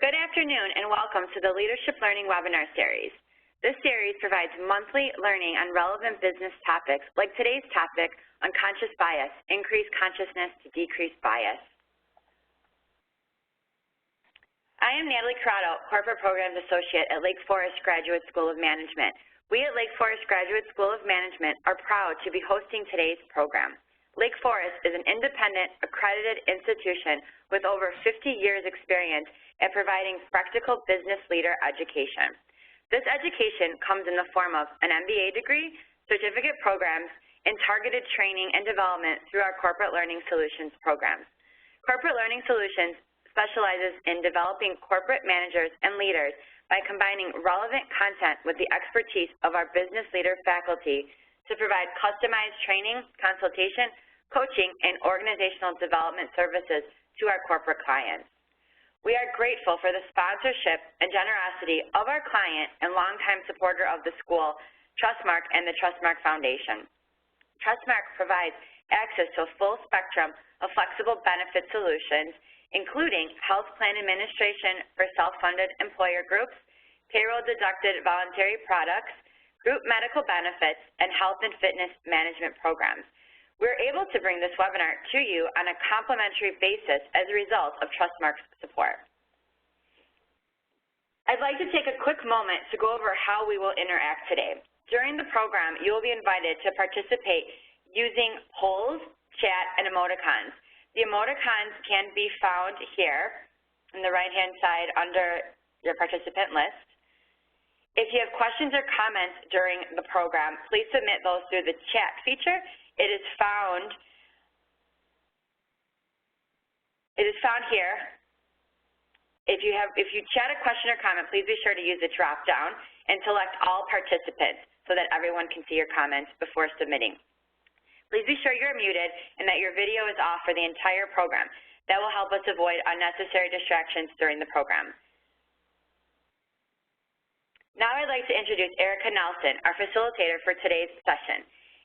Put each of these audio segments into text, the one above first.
Good afternoon and welcome to the Leadership Learning webinar series. This series provides monthly learning on relevant business topics like today's topic, unconscious bias, increase consciousness to decrease bias. I am Natalie Corrado, Corporate Programs Associate at Lake Forest Graduate School of Management. We at Lake Forest Graduate School of Management are proud to be hosting today's program. Lake Forest is an independent, accredited institution with over 50 years experience at providing practical business leader education. This education comes in the form of an MBA degree, certificate programs, and targeted training and development through our Corporate Learning Solutions programs. Corporate Learning Solutions specializes in developing corporate managers and leaders by combining relevant content with the expertise of our business leader faculty to provide customized training, consultation, coaching, and organizational development services to our corporate clients. We are grateful for the sponsorship and generosity of our client and longtime supporter of the school, Trustmark and the Trustmark Foundation. Trustmark provides access to a full spectrum of flexible benefit solutions, including health plan administration for self-funded employer groups, payroll-deducted voluntary products, group medical benefits, and health and fitness management programs. We're able to bring this webinar to you on a complimentary basis as a result of Trustmark's support. I'd like to take a quick moment to go over how we will interact today. During the program, you will be invited to participate using polls, chat, and emoticons. The emoticons can be found here on the right-hand side under your participant list. If you have questions or comments during the program, please submit those through the chat feature. It is found here. If you chat a question or comment, please be sure to use the drop-down and select all participants so that everyone can see your comments before submitting. Please be sure you're muted and that your video is off for the entire program. That will help us avoid unnecessary distractions during the program. Now I'd like to introduce Erika Nelson, our facilitator for today's session.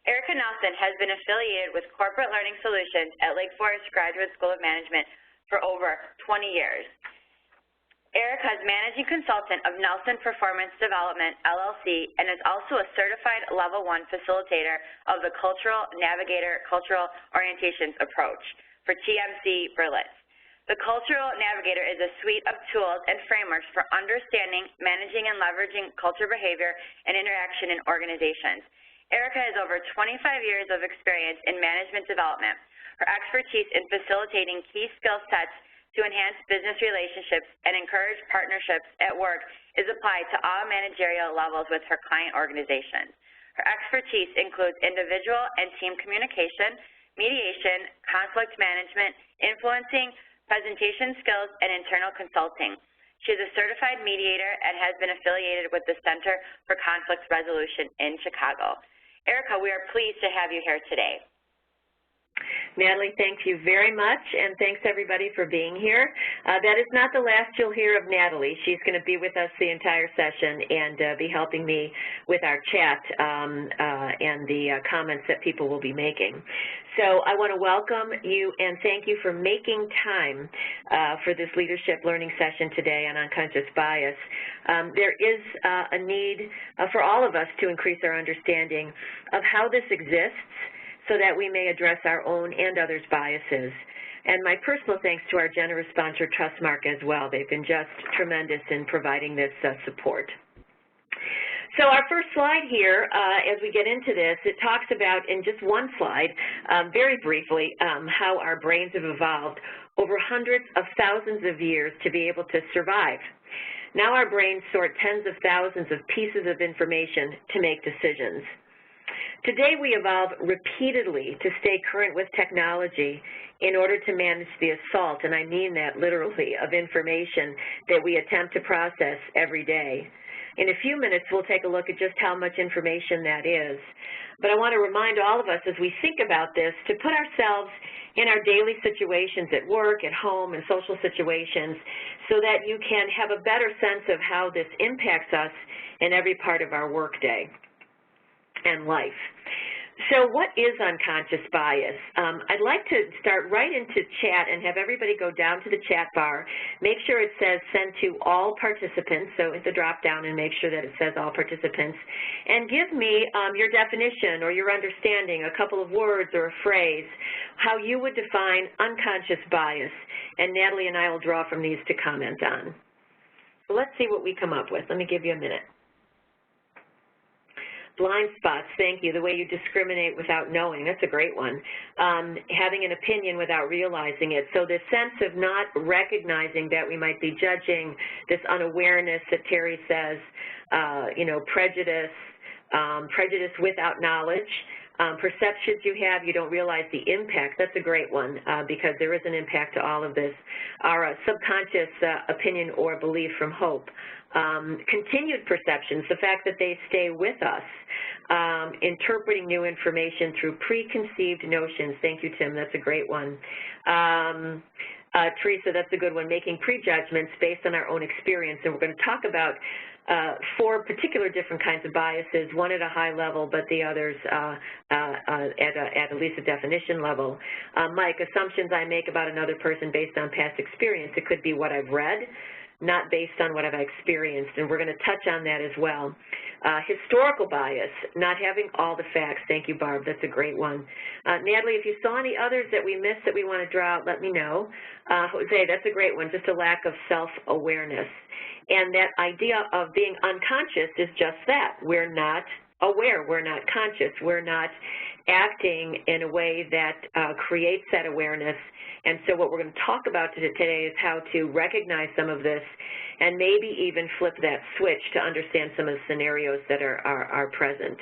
Erika Nelson has been affiliated with Corporate Learning Solutions at Lake Forest Graduate School of Management for over 20 years. Erika is Managing Consultant of Nelson Performance Development, LLC, and is also a certified Level 1 facilitator of the Cultural Navigator Cultural Orientations Approach for TMC Berlitz. The Cultural Navigator is a suite of tools and frameworks for understanding, managing, and leveraging culture behavior and interaction in organizations. Erika has over 25 years of experience in management development. Her expertise in facilitating key skill sets to enhance business relationships and encourage partnerships at work is applied to all managerial levels with her client organizations. Her expertise includes individual and team communication, mediation, conflict management, influencing, presentation skills, and internal consulting. She is a certified mediator and has been affiliated with the Center for Conflict Resolution in Chicago. Erika, we are pleased to have you here today. Natalie, thank you very much, and thanks everybody for being here. That is not the last you'll hear of Natalie. She's going to be with us the entire session and be helping me with our chat and the comments that people will be making. So I want to welcome you and thank you for making time for this leadership learning session today on unconscious bias. There is a need for all of us to increase our understanding of how this exists, so that we may address our own and others' biases. And my personal thanks to our generous sponsor, Trustmark, as well. They've been just tremendous in providing this support. So our first slide here, as we get into this, it talks about, in just one slide, very briefly, how our brains have evolved over hundreds of thousands of years to be able to survive. Now our brains sort tens of thousands of pieces of information to make decisions. Today we evolve repeatedly to stay current with technology in order to manage the assault, and I mean that literally, of information that we attempt to process every day. In a few minutes we'll take a look at just how much information that is. But I want to remind all of us as we think about this to put ourselves in our daily situations at work, at home, and social situations so that you can have a better sense of how this impacts us in every part of our workday and life. So what is unconscious bias? I'd like to start right into chat and have everybody go down to the chat bar. Make sure it says send to all participants, so hit the drop down and make sure that it says all participants. And give me your definition or your understanding, a couple of words or a phrase, how you would define unconscious bias. And Natalie and I will draw from these to comment on. So let's see what we come up with. Let me give you a minute. Blind spots, thank you. The way you discriminate without knowing, that's a great one. Having an opinion without realizing it. So the sense of not recognizing that we might be judging, this unawareness that Terry says, you know, prejudice, prejudice without knowledge. Perceptions you have, you don't realize the impact. That's a great one because there is an impact to all of this. Our subconscious opinion or belief from hope. Continued perceptions, the fact that they stay with us. Interpreting new information through preconceived notions. Thank you, Tim. That's a great one. Teresa, that's a good one. Making prejudgments based on our own experience. And we're going to talk about 4 particular different kinds of biases, one at a high level, but the others at least a definition level. Mike, assumptions I make about another person based on past experience. It could be what I've read, not based on what I've experienced, and we're going to touch on that as well. Historical bias, not having all the facts. Thank you, Barb. That's a great one. Natalie, if you saw any others that we missed that we want to draw out, let me know. Jose, that's a great one, just a lack of self-awareness. And that idea of being unconscious is just that. We're not aware. We're not conscious. We're not acting in a way that creates that awareness. And so what we're going to talk about today is how to recognize some of this and maybe even flip that switch to understand some of the scenarios that are present.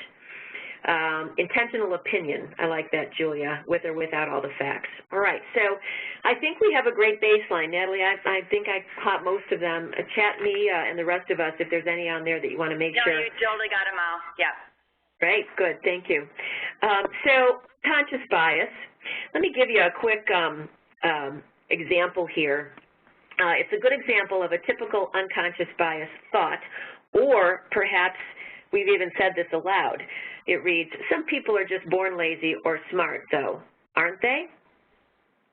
Intentional opinion, I like that, Julia, with or without all the facts. All right, so I think we have a great baseline. Natalie, I think I caught most of them. Chat me and the rest of us if there's any on there that you want to make sure. No, you totally got them all, yeah. Great, good, thank you. So conscious bias, let me give you a quick example here. It's a good example of a typical unconscious bias thought, or perhaps we've even said this aloud. It reads, some people are just born lazy or smart, though, aren't they?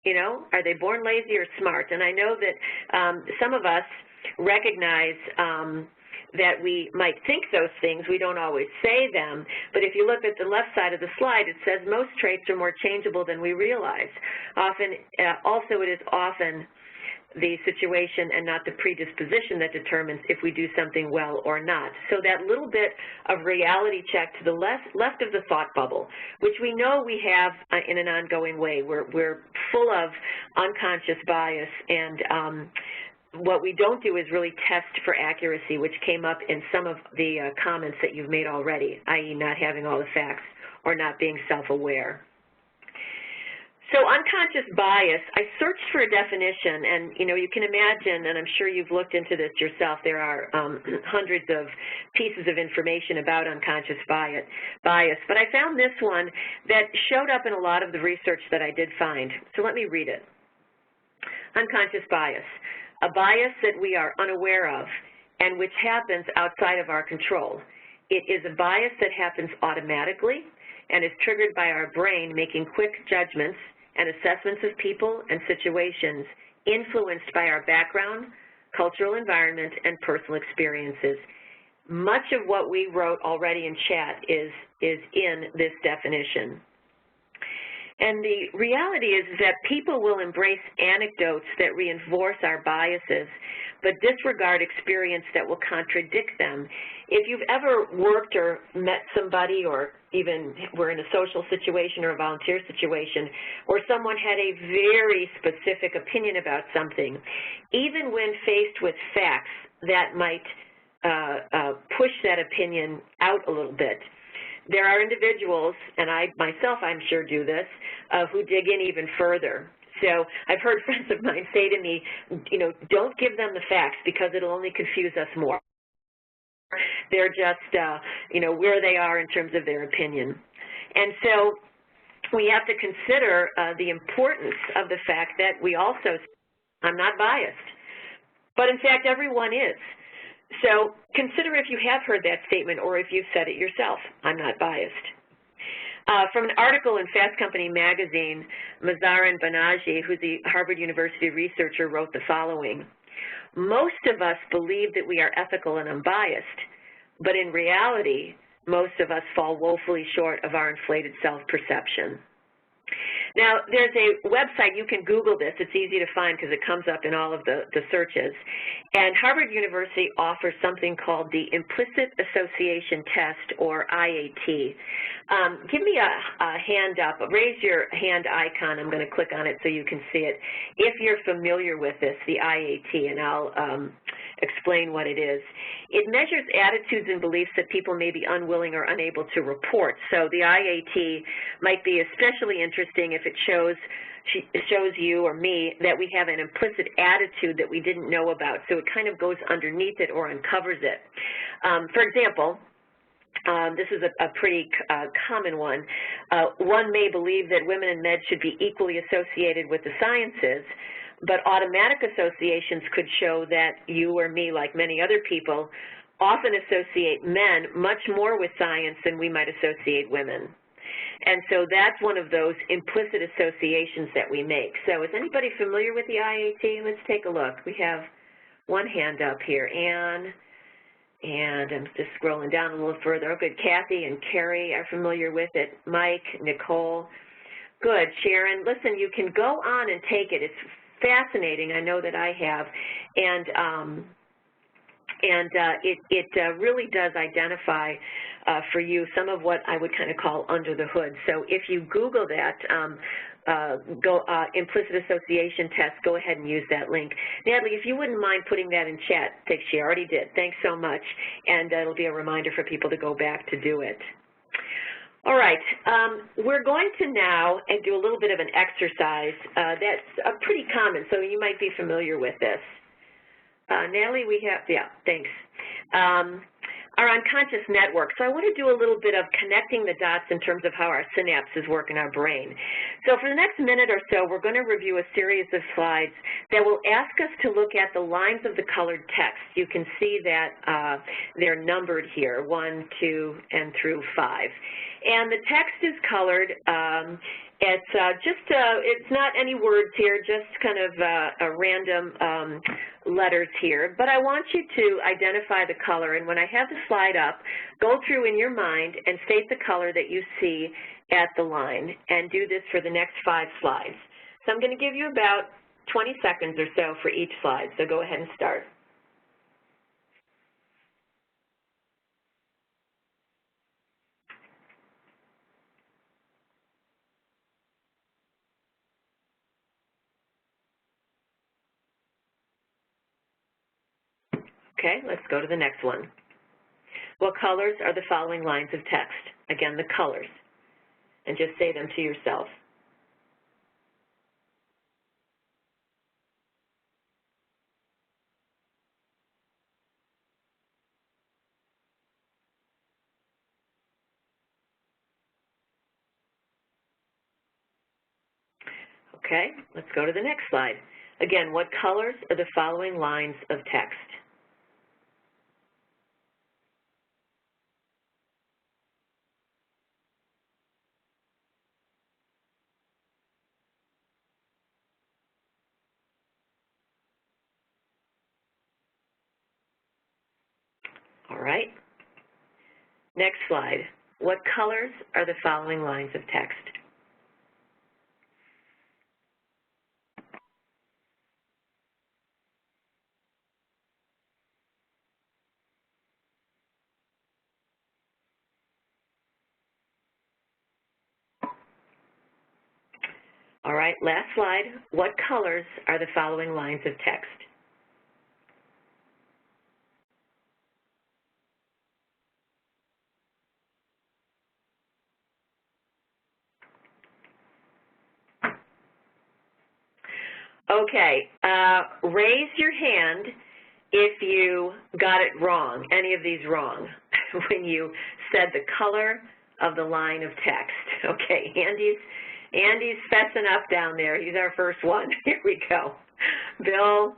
You know, are they born lazy or smart? And I know that some of us recognize that we might think those things. We don't always say them, but if you look at the left side of the slide, it says most traits are more changeable than we realize. Also, it is often the situation and not the predisposition that determines if we do something well or not. So that little bit of reality check to the left of the thought bubble, which we know we have in an ongoing way. We're full of unconscious bias, and what we don't do is really test for accuracy, which came up in some of the comments that you've made already, i.e. not having all the facts or not being self-aware. So unconscious bias, I searched for a definition, and you can imagine, and I'm sure you've looked into this yourself, there are hundreds of pieces of information about unconscious bias, but I found this one that showed up in a lot of the research that I did find. So let me read it. Unconscious bias, a bias that we are unaware of and which happens outside of our control. It is a bias that happens automatically and is triggered by our brain making quick judgments and assessments of people and situations influenced by our background, cultural environment, and personal experiences. Much of what we wrote already in chat is in this definition. And the reality is that people will embrace anecdotes that reinforce our biases, but disregard experience that will contradict them. If you've ever worked or met somebody, or even were in a social situation or a volunteer situation, or someone had a very specific opinion about something, even when faced with facts that might push that opinion out a little bit, there are individuals, and I myself I'm sure do this, who dig in even further. So I've heard friends of mine say to me, don't give them the facts because it'll only confuse us more. They're just, where they are in terms of their opinion. And so we have to consider the importance of the fact that we also, I'm not biased, but in fact everyone is. So consider if you have heard that statement or if you've said it yourself, I'm not biased. From an article in Fast Company magazine, Mazarin Banaji, who's a Harvard University researcher, wrote the following: most of us believe that we are ethical and unbiased, but in reality, most of us fall woefully short of our inflated self-perception. Now, there's a website, you can Google this, it's easy to find because it comes up in all of the searches, and Harvard University offers something called the Implicit Association Test, or IAT. Give me a hand up, raise your hand icon, I'm going to click on it so you can see it, if you're familiar with this, the IAT, and I'll explain what it is. It measures attitudes and beliefs that people may be unwilling or unable to report. So the IAT might be especially interesting if it shows you or me that we have an implicit attitude that we didn't know about. So it kind of goes underneath it or uncovers it. For example, this is a pretty common one. One may believe that women and men should be equally associated with the sciences, but automatic associations could show that you or me, like many other people, often associate men much more with science than we might associate women. And so that's one of those implicit associations that we make. So is anybody familiar with the IAT? Let's take a look. We have one hand up here, Anne, and I'm just scrolling down a little further. Oh, good. Kathy and Carrie are familiar with it. Mike, Nicole. Good. Sharon, listen, you can go on and take it. It's fascinating. I know that I have, and it really does identify for you some of what I would kind of call under the hood. So if you Google that, implicit association test, go ahead and use that link. Natalie, if you wouldn't mind putting that in chat, she already did. Thanks so much, and it'll be a reminder for people to go back to do it. All right, we're going to now do a little bit of an exercise that's pretty common, so you might be familiar with this. Natalie, we have, yeah, thanks. Our unconscious network. So I want to do a little bit of connecting the dots in terms of how our synapses work in our brain. So for the next minute or so, we're going to review a series of slides that will ask us to look at the lines of the colored text. You can see that they're numbered here, 1, 2, and through 5. And the text is colored. It's not any words here, just kind of a random letters here. But I want you to identify the color, and when I have the slide up, go through in your mind and state the color that you see at the line, and do this for the next 5 slides. So I'm going to give you about 20 seconds or so for each slide, so go ahead and start. Okay, let's go to the next one. What colors are the following lines of text? Again, the colors. And just say them to yourself. Okay, let's go to the next slide. Again, what colors are the following lines of text? All right. Next slide. What colors are the following lines of text? All right, last slide. What colors are the following lines of text? Okay, raise your hand if you got it wrong, any of these wrong, when you said the color of the line of text. Okay, Andy's fessing up down there. He's our first one. Here we go. Bill,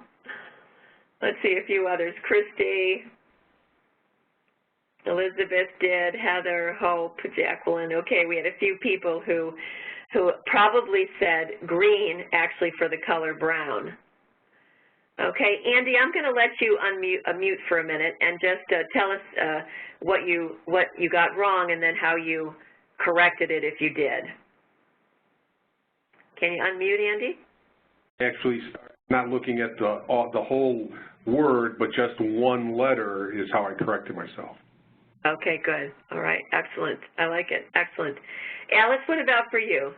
let's see a few others. Christy. Elizabeth did, Heather, Hope, Jacqueline. Okay, we had a few people who probably said green actually for the color brown. Okay, Andy, I'm going to let you unmute for a minute and just tell us what you got wrong and then how you corrected it if you did. Can you unmute, Andy? Actually, not looking at the whole word, but just one letter is how I corrected myself. Okay, good. All right, excellent. I like it. Excellent. Alice, what about for you?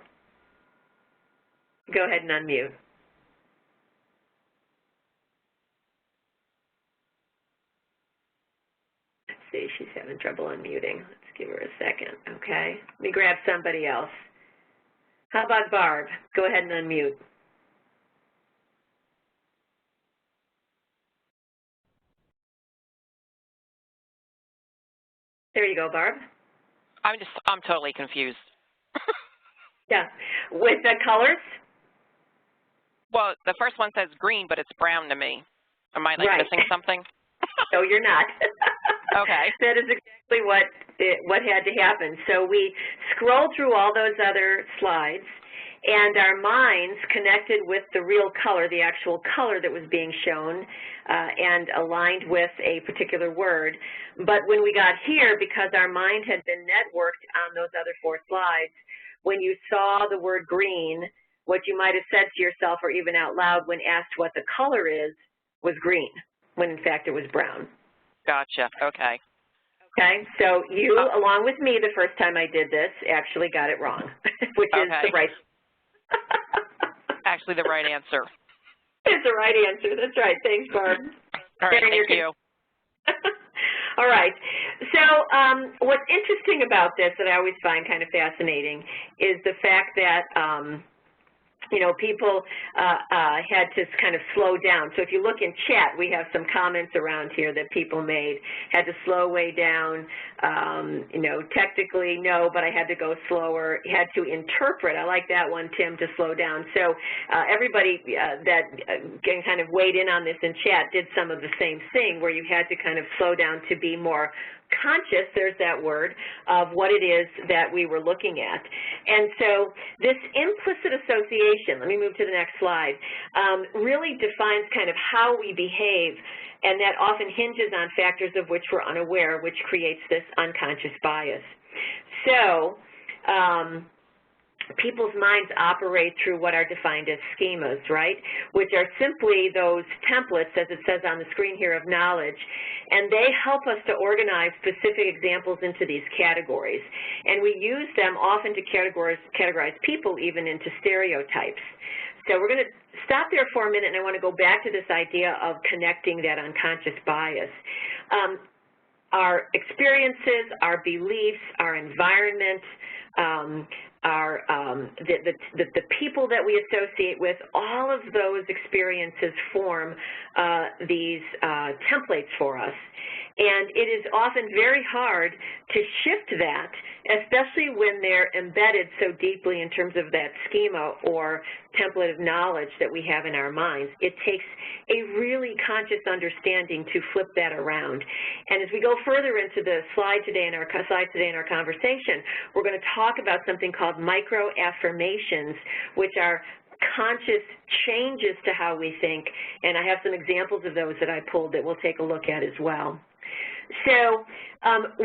Go ahead and unmute. Let's see, she's having trouble unmuting. Let's give her a second, okay? Let me grab somebody else. How about Barb? Go ahead and unmute. There you go, Barb. I'm totally confused. Yeah, with the colors? Well, the first one says green, but it's brown to me. Am I missing something? No, you're not. Okay. That is exactly what had to happen. So we scrolled through all those other slides, and our minds connected with the real color, the actual color that was being shown, and aligned with a particular word. But when we got here, because our mind had been networked on those other 4 slides, when you saw the word green, what you might have said to yourself or even out loud when asked what the color is was green, when in fact it was brown. Gotcha. Okay. Okay, so you, along with me the first time I did this, actually got it wrong, which is the right actually the right answer. It's the right answer. That's right. Thanks, Barb. All right, thank you. All right. So what's interesting about this that I always find kind of fascinating is the fact that you know, people had to kind of slow down. So if you look in chat, we have some comments around here that people made. Had to slow way down, you know, technically no, but I had to go slower. Had to interpret, I like that one, Tim, to slow down. So everybody that kind of weighed in on this in chat did some of the same thing, where you had to kind of slow down to be more conscious, there's that word, of what it is that we were looking at. And so this implicit association, let me move to the next slide, really defines kind of how we behave, and that often hinges on factors of which we're unaware, which creates this unconscious bias. So people's minds operate through what are defined as schemas, right, which are simply those templates, as it says on the screen here, of knowledge, and they help us to organize specific examples into these categories. And we use them often to categorize people even into stereotypes. So we're going to stop there for a minute, and I want to go back to this idea of connecting that unconscious bias. Our experiences, our beliefs, our environment, the people that we associate with, all of those experiences form these templates for us. And it is often very hard to shift that, especially when they're embedded so deeply in terms of that schema or template of knowledge that we have in our minds. It takes a really conscious understanding to flip that around. And as we go further into the slide today in our conversation, we're going to talk about something called micro-affirmations, which are conscious changes to how we think, and I have some examples of those that I pulled that we'll take a look at as well. So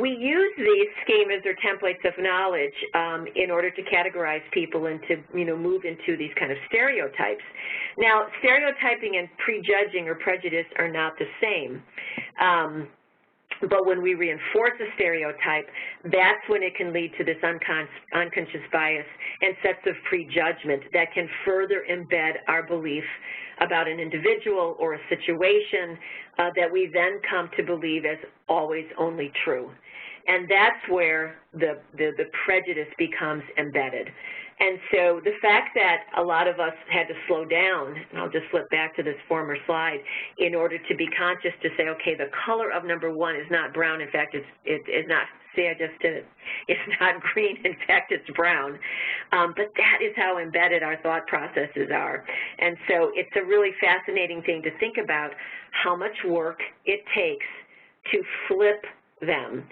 we use these schemas or templates of knowledge in order to categorize people and to, you know, move into these kind of stereotypes. Now, stereotyping and prejudging or prejudice are not the same. But when we reinforce a stereotype, that's when it can lead to this unconscious bias and sets of prejudgment that can further embed our belief about an individual or a situation that we then come to believe as always only true. And that's where the prejudice becomes embedded. And so the fact that a lot of us had to slow down, and I'll just flip back to this former slide, in order to be conscious to say, okay, the color of number 1 is not brown. In fact, it's not, see, I just did it. It's not green. In fact, it's brown. But that is how embedded our thought processes are. And so it's a really fascinating thing to think about how much work it takes to flip them.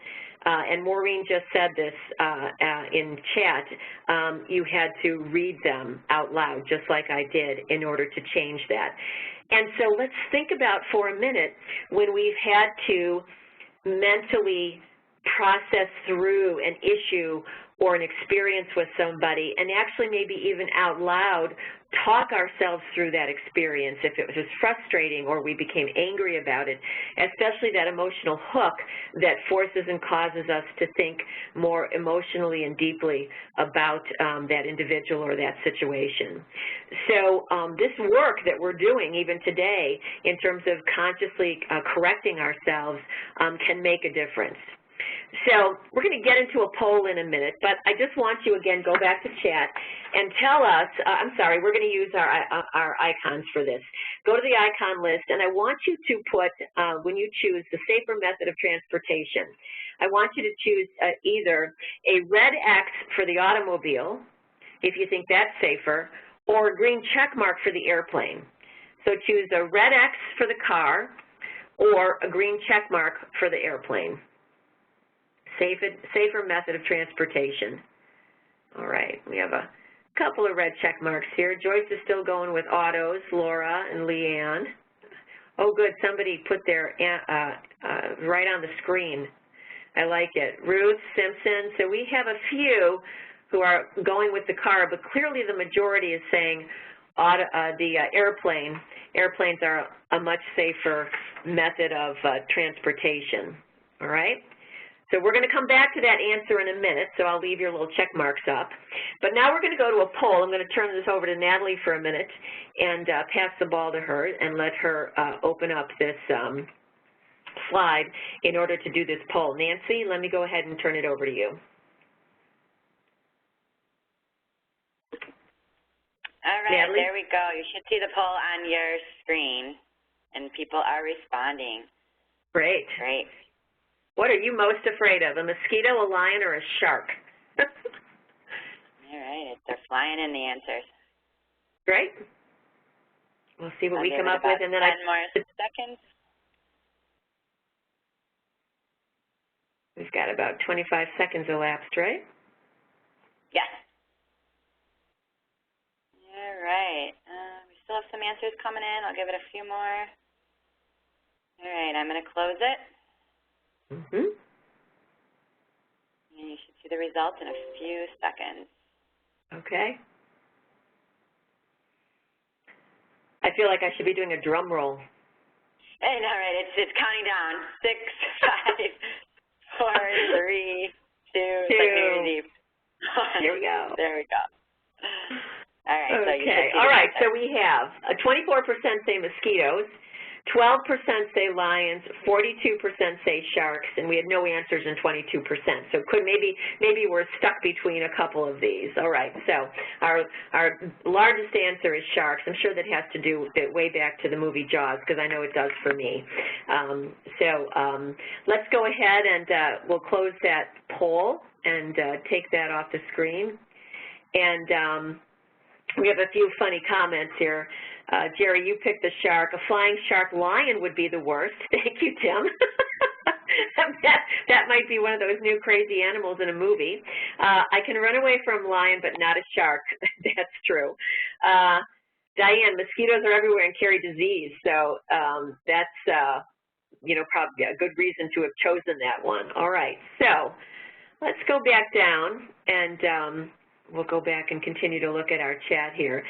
And Maureen just said this in chat, you had to read them out loud, just like I did, in order to change that. And so let's think about for a minute when we've had to mentally process through an issue or an experience with somebody, and actually maybe even out loud talk ourselves through that experience if it was just frustrating or we became angry about it, especially that emotional hook that forces and causes us to think more emotionally and deeply about that individual or that situation. So this work that we're doing even today in terms of consciously correcting ourselves can make a difference. So we're going to get into a poll in a minute, but I just want you, again, go back to chat and tell us, I'm sorry, we're going to use our icons for this. Go to the icon list, and I want you to put, when you choose the safer method of transportation, I want you to choose either a red X for the automobile, if you think that's safer, or a green check mark for the airplane. So choose a red X for the car or a green check mark for the airplane. Safer method of transportation. All right, we have a couple of red check marks here. Joyce is still going with autos, Laura and Leanne. Oh, good, somebody put their right on the screen. I like it. Ruth, Simpson. So we have a few who are going with the car, but clearly the majority is saying the airplane. Airplanes are a much safer method of transportation. All right? So we're going to come back to that answer in a minute, so I'll leave your little check marks up. But now we're going to go to a poll. I'm going to turn this over to Natalie for a minute and pass the ball to her and let her open up this slide in order to do this poll. Nancy, let me go ahead and turn it over to you. All right, Natalie? There we go. You should see the poll on your screen, and people are responding. Great. Great. What are you most afraid of, a mosquito, a lion, or a shark? All right, they're flying in the answers. Great. We'll see what we come up with, and then 10 more seconds. We've got about 25 seconds elapsed, right? Yes. All right. We still have some answers coming in. I'll give it a few more. All right, I'm going to close it. Mm-hmm. And you should see the results in a few seconds. Okay. I feel like I should be doing a drum roll. I know, right? It's counting down. 6, 5, 4, 3, 2. It's like New Year's Eve. Here we go. There we go. All right. Okay. So you should see all right. So we have 24% say mosquitoes, 12% say lions, 42% say sharks, and we had no answers in 22%. So maybe we're stuck between a couple of these. All right. So our largest answer is sharks. I'm sure that has to do way back to the movie Jaws, because I know it does for me. Let's go ahead and we'll close that poll and take that off the screen. And we have a few funny comments here. Jerry, you picked the shark. A flying shark lion would be the worst. Thank you, Tim. that might be one of those new crazy animals in a movie. I can run away from lion, but not a shark. That's true. Diane, mosquitoes are everywhere and carry disease. So that's, probably a good reason to have chosen that one. All right. So let's go back down and we'll go back and continue to look at our chat here.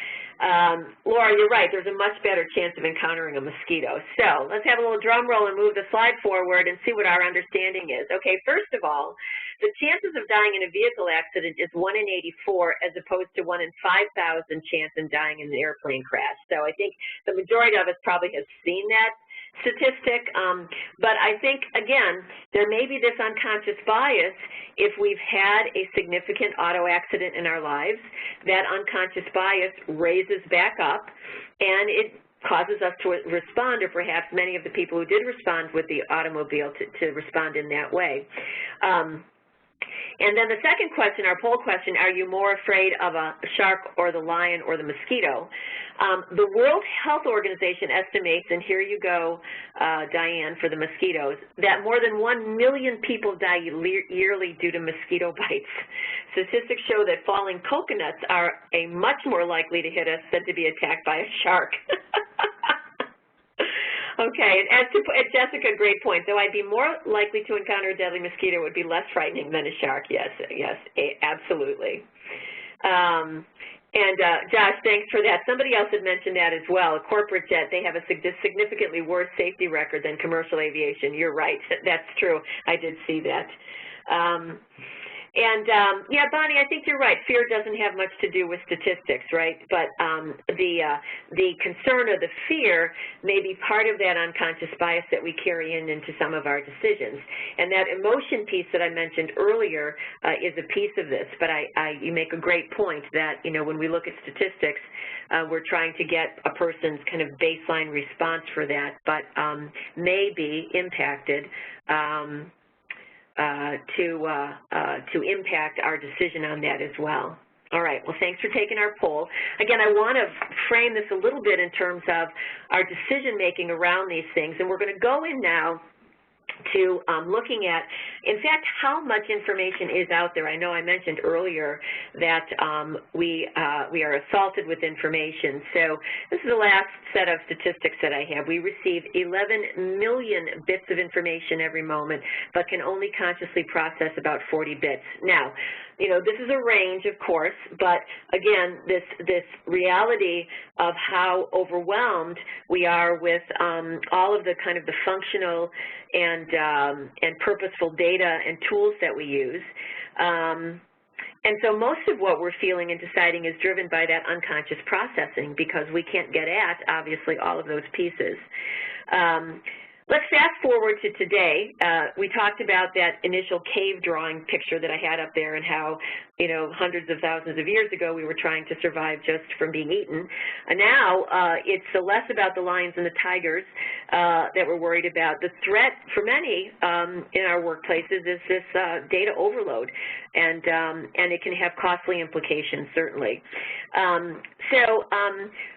Laura, you're right. There's a much better chance of encountering a mosquito. So let's have a little drum roll and move the slide forward and see what our understanding is. Okay, first of all, the chances of dying in a vehicle accident is 1 in 84 as opposed to 1 in 5,000 chance in dying in an airplane crash. So I think the majority of us probably have seen that statistic, but I think, again, there may be this unconscious bias if we've had a significant auto accident in our lives. That unconscious bias raises back up, and it causes us to respond, or perhaps many of the people who did respond with the automobile to respond in that way. And then the second question, our poll question, are you more afraid of a shark or the lion or the mosquito? The World Health Organization estimates, and here you go, Diane, for the mosquitoes, that more than 1 million people die yearly due to mosquito bites. Statistics show that falling coconuts are much more likely to hit us than to be attacked by a shark. Okay, and as to Jessica, great point. Though I'd be more likely to encounter a deadly mosquito, it would be less frightening than a shark. Yes, absolutely. Josh, thanks for that. Somebody else had mentioned that as well. A corporate jet, they have a significantly worse safety record than commercial aviation. You're right. That's true. I did see that. Yeah, Bonnie, I think you're right. Fear doesn't have much to do with statistics, right? But the concern or the fear may be part of that unconscious bias that we carry into some of our decisions. And that emotion piece that I mentioned earlier is a piece of this. But you make a great point that, you know, when we look at statistics, we're trying to get a person's kind of baseline response for that, but may be impacted to impact our decision on that as well. All right, well, thanks for taking our poll. Again, I want to frame this a little bit in terms of our decision-making around these things, and we're going to go in now to looking at, in fact, how much information is out there. I know I mentioned earlier that we are assaulted with information. So this is the last set of statistics that I have. We receive 11 million bits of information every moment, but can only consciously process about 40 bits. Now, you know, this is a range, of course, but again, this reality of how overwhelmed we are with all of the kind of the functional and purposeful data and tools that we use. And so most of what we're feeling and deciding is driven by that unconscious processing because we can't get at, obviously, all of those pieces. Let's fast forward to today. We talked about that initial cave drawing picture that I had up there and how, you know, hundreds of thousands of years ago we were trying to survive just from being eaten. And now it's less about the lions and the tigers that we're worried about. The threat for many in our workplaces is this data overload, and it can have costly implications, certainly.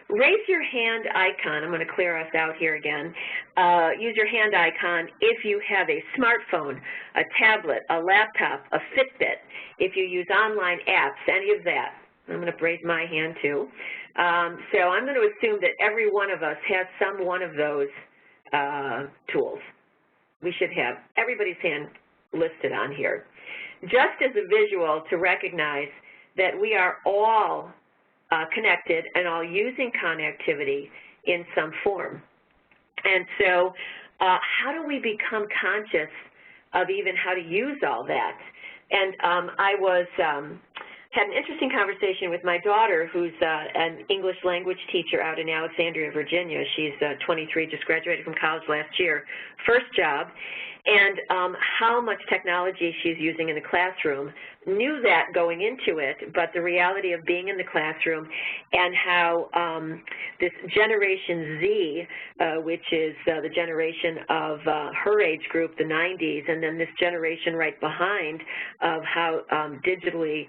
Raise your hand icon. I'm going to clear us out here again. Use your hand icon if you have a smartphone, a tablet, a laptop, a Fitbit, if you use online apps, any of that. I'm going to raise my hand too. So I'm going to assume that every one of us has some one of those tools. We should have everybody's hand listed on here. Just as a visual to recognize that we are all connected and all using connectivity in some form. And so how do we become conscious of even how to use all that? And I had an interesting conversation with my daughter, who's an English language teacher out in Alexandria, Virginia. She's 23, just graduated from college last year, first job, and how much technology she's using in the classroom. Knew that going into it, but the reality of being in the classroom and how this Generation Z, which is the generation of her age group, the 90s, and then this generation right behind of how digitally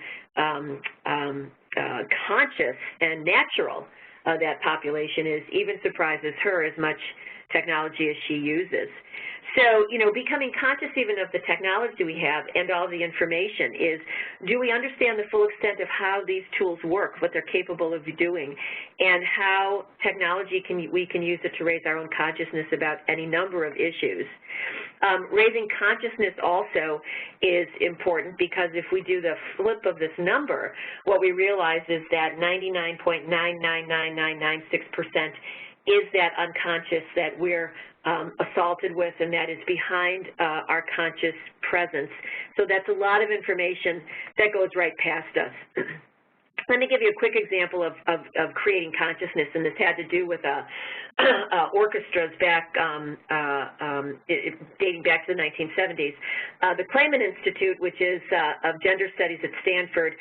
conscious and natural that population is, even surprises her as much technology as she uses. So, you know, becoming conscious even of the technology we have and all the information is, do we understand the full extent of how these tools work, what they're capable of doing, and how technology we can use it to raise our own consciousness about any number of issues. Raising consciousness also is important because if we do the flip of this number, what we realize is that 99.999996% is that unconscious that we're assaulted with, and that is behind our conscious presence. So that's a lot of information that goes right past us. Let me give you a quick example of creating consciousness, and this had to do with orchestras back, dating back to the 1970s. The Clayman Institute, which is of gender studies at Stanford,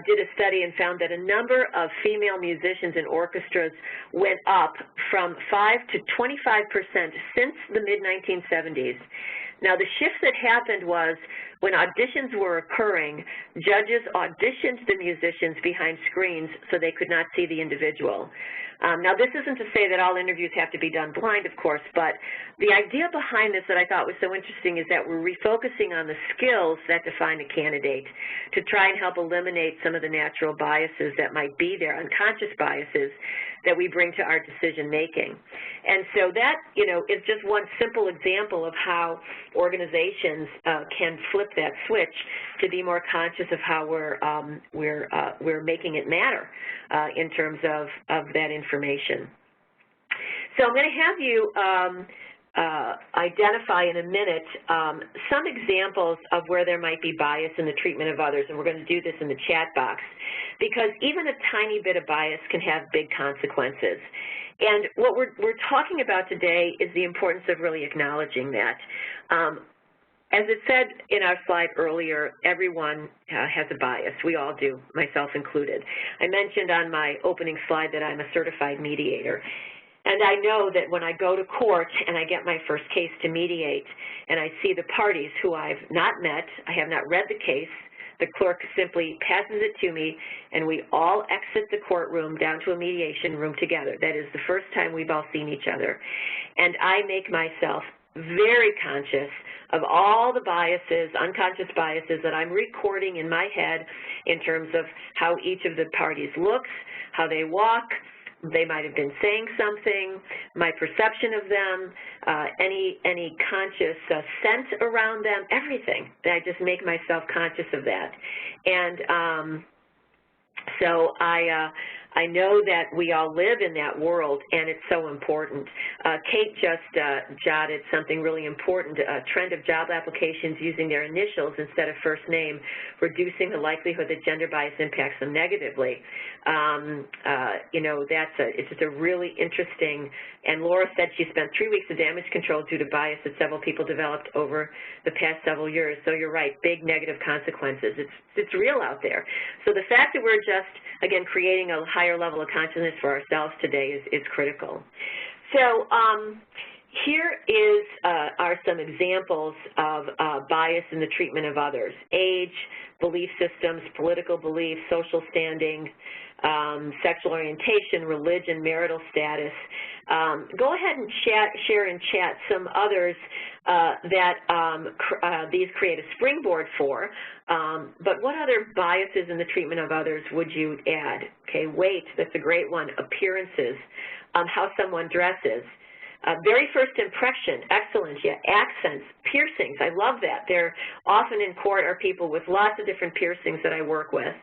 did a study and found that a number of female musicians in orchestras went up from 5 to 25% since the mid-1970s. Now, the shift that happened was when auditions were occurring, judges auditioned the musicians behind screens so they could not see the individual. Now, this isn't to say that all interviews have to be done blind, of course, but the idea behind this that I thought was so interesting is that we're refocusing on the skills that define a candidate to try and help eliminate some of the natural biases that might be there, unconscious biases that we bring to our decision making. And so that, you know, is just one simple example of how organizations can flip that switch to be more conscious of how we're making it matter in terms of that information. So I'm going to have you identify in a minute some examples of where there might be bias in the treatment of others, and we're going to do this in the chat box, because even a tiny bit of bias can have big consequences. And what we're talking about today is the importance of really acknowledging that. As it said in our slide earlier, everyone has a bias. We all do, myself included. I mentioned on my opening slide that I'm a certified mediator. And I know that when I go to court and I get my first case to mediate and I see the parties who I've not met, I have not read the case, the clerk simply passes it to me and we all exit the courtroom down to a mediation room together. That is the first time we've all seen each other. And I make myself very conscious of all the biases, unconscious biases that I'm recording in my head in terms of how each of the parties looks, how they walk, they might have been saying something, my perception of them, any conscious scent around them, everything. And I just make myself conscious of that. And so I know that we all live in that world, and it's so important. Kate just jotted something really important, a trend of job applications using their initials instead of first name, reducing the likelihood that gender bias impacts them negatively. You know, it's just a really interesting, and Laura said she spent 3 weeks of damage control due to bias that several people developed over the past several years. So you're right, big negative consequences. It's real out there. So the fact that we're just, again, creating a higher level of consciousness for ourselves today is critical. So here are some examples of bias in the treatment of others: age, belief systems, political beliefs, social standing, sexual orientation, religion, marital status. Go ahead and share in chat some others that these create a springboard for, but what other biases in the treatment of others would you add? Okay, weight, that's a great one. Appearances, how someone dresses. Very first impression, excellent, yeah, accents, piercings, I love that. They're often in court are people with lots of different piercings that I work with,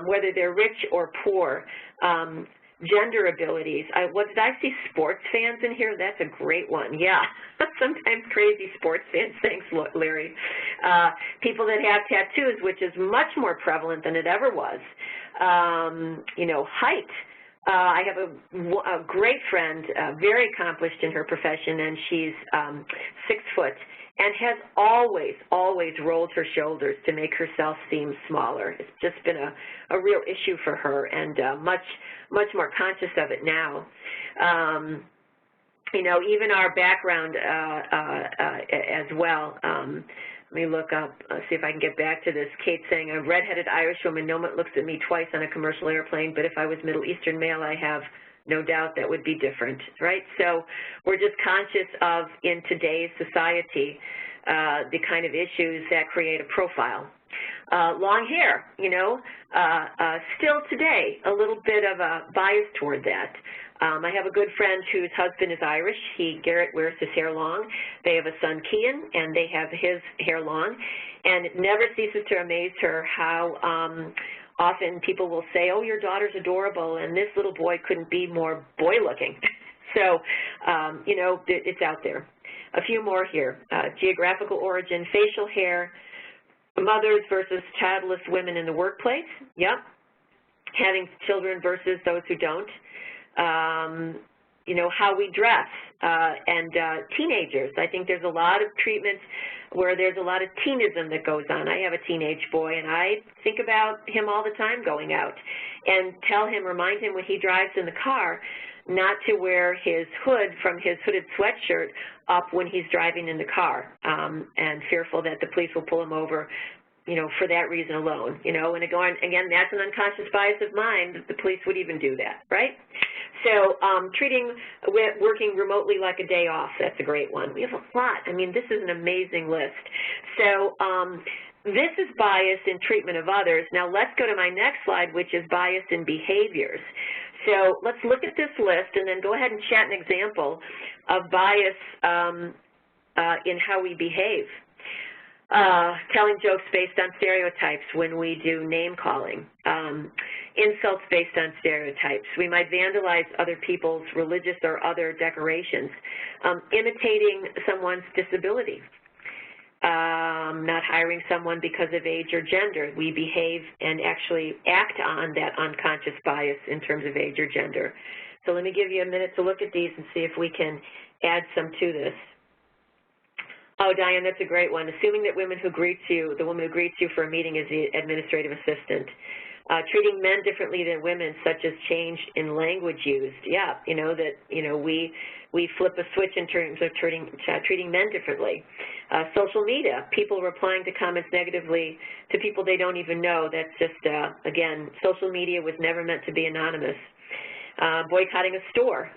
whether they're rich or poor. Gender abilities. Did I see sports fans in here? That's a great one, yeah. Sometimes crazy sports fans, thanks, Larry. People that have tattoos, which is much more prevalent than it ever was. You know, height. I have a great friend, very accomplished in her profession, and she's 6 foot and has always rolled her shoulders to make herself seem smaller. It's just been a real issue for her, and much more conscious of it now. You know, even our background as well. Let me look up, see if I can get back to this. Kate saying, a redheaded Irish woman, no one looks at me twice on a commercial airplane, but if I was Middle Eastern male, I have no doubt that would be different, right? So we're just conscious of, in today's society, the kind of issues that create a profile. Long hair, you know, still today, a little bit of a bias toward that. I have a good friend whose husband is Irish. Garrett wears his hair long. They have a son, Kian, and they have his hair long. And it never ceases to amaze her how often people will say, oh, your daughter's adorable, and this little boy couldn't be more boy-looking. So, you know, it's out there. A few more here. Geographical origin, facial hair, mothers versus childless women in the workplace. Yep. Having children versus those who don't. You know, how we dress, and teenagers. I think there's a lot of treatments where there's a lot of teenism that goes on. I have a teenage boy, and I think about him all the time going out, and remind him when he drives in the car not to wear his hood from his hooded sweatshirt up when he's driving in the car, and fearful that the police will pull him over for that reason alone, and again, that's an unconscious bias of mine that the police would even do that, right? So treating working remotely like a day off, that's a great one. We have a lot. I mean, this is an amazing list. So this is bias in treatment of others. Now let's go to my next slide, which is bias in behaviors. So let's look at this list and then go ahead and chat an example of bias in how we behave. Telling jokes based on stereotypes when we do name calling, insults based on stereotypes. We might vandalize other people's religious or other decorations, imitating someone's disability, not hiring someone because of age or gender. We behave and actually act on that unconscious bias in terms of age or gender. So let me give you a minute to look at these and see if we can add some to this. Oh, Diane, that's a great one. Assuming that the woman who greets you for a meeting is the administrative assistant. Treating men differently than women, such as change in language used. Yeah, we flip a switch in terms of treating men differently. Social media, people replying to comments negatively to people they don't even know. That's just, again, social media was never meant to be anonymous. Boycotting a store.